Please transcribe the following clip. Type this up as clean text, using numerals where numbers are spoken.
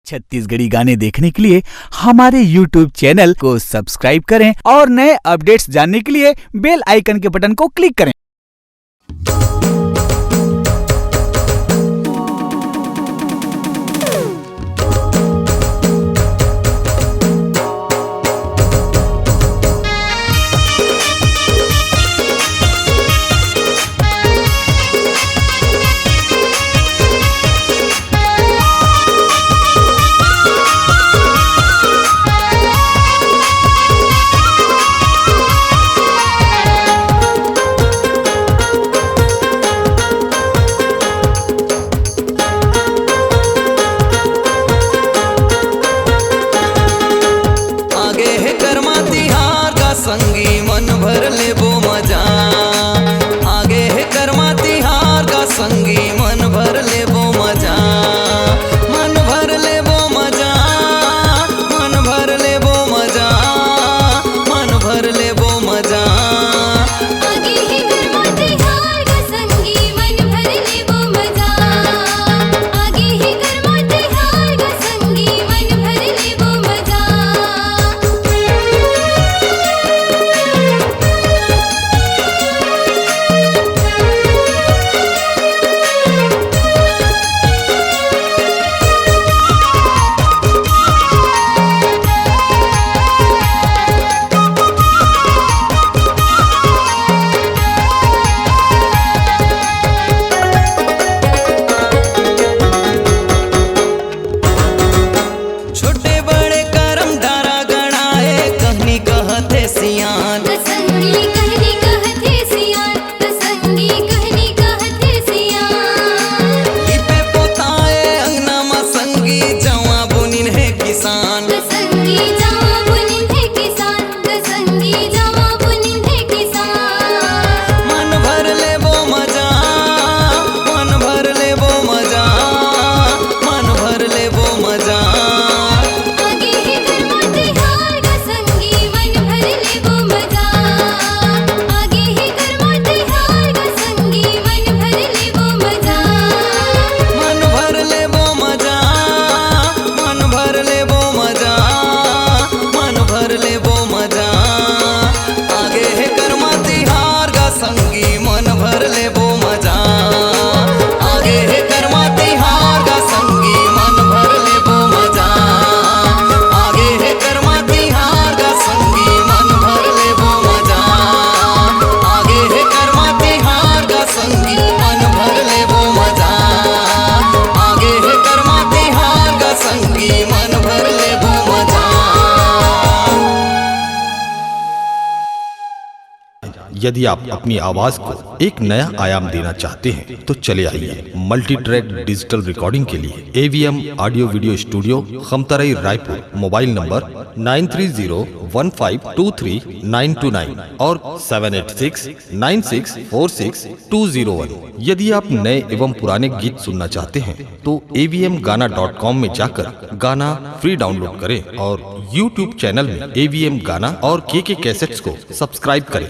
छत्तीसगढ़ी गाने देखने के लिए हमारे YouTube चैनल को सब्सक्राइब करें और नए अपडेट्स जानने के लिए बेल आइकन के बटन को क्लिक करें। संगी मन भर ले वो मजा आगे है कर्मा तिहार का संगी मन भर ले वो मजा मन भर ले वो मजा मन भर ले वो मजा मन भर ले वो मजा आगे है कर्मा तिहार का संगी मन भर ले वो मजा आगे है कर्मा तिहार का संगी मन भर ले वो मजा। छोटे बड़े करम धारा गणाए कहनी कहते सियान संगी कहनी कहते सियान संगी कहनी कहते सियान लिपे पोताए अंगना मा संगी जवा बुनिन है किसान संगी जावा बुनिन है किसान संगी जावा बुनिन है किसान। मन भर ले वो मजा मन भर ले वो मजा मन भर ले वो मजा आगे है कर्मा तिहार का संगी मन भर ले वो मजा आगे है कर्मा तिहार का संगी मन भर ले वो मजा। मन भर ले वो मजा मन भर ले वो मजा मन भर ले वो मजा आगे है कर्मा तिहार का संगी मन भर ले वो मजा आगे है कर्मा तिहार का संगी मन भर ले वो मजा आगे है कर्मा तिहार का संगी मन भर ले वो मजा आगे है कर्मा तिहार का संगी मन भर ले वो मजा आगे है कर्मा तिहार का संगी मन भर ले वो मजा। यदि आप अपनी आवाज को एक नया आयाम देना चाहते हैं तो चले आइए मल्टी ट्रैक डिजिटल रिकॉर्डिंग के लिए AVM audio video studio Khamtarai Raipur. Mobile number 9301523929 और 7869646201। यदि आप नए एवं पुराने गीत सुनना चाहते हैं तो avmgana.com में जाकर गाना फ्री डाउनलोड करें और YouTube चैनल में AVM गाना और KK कैसेट्स को सब्सक्राइब करें।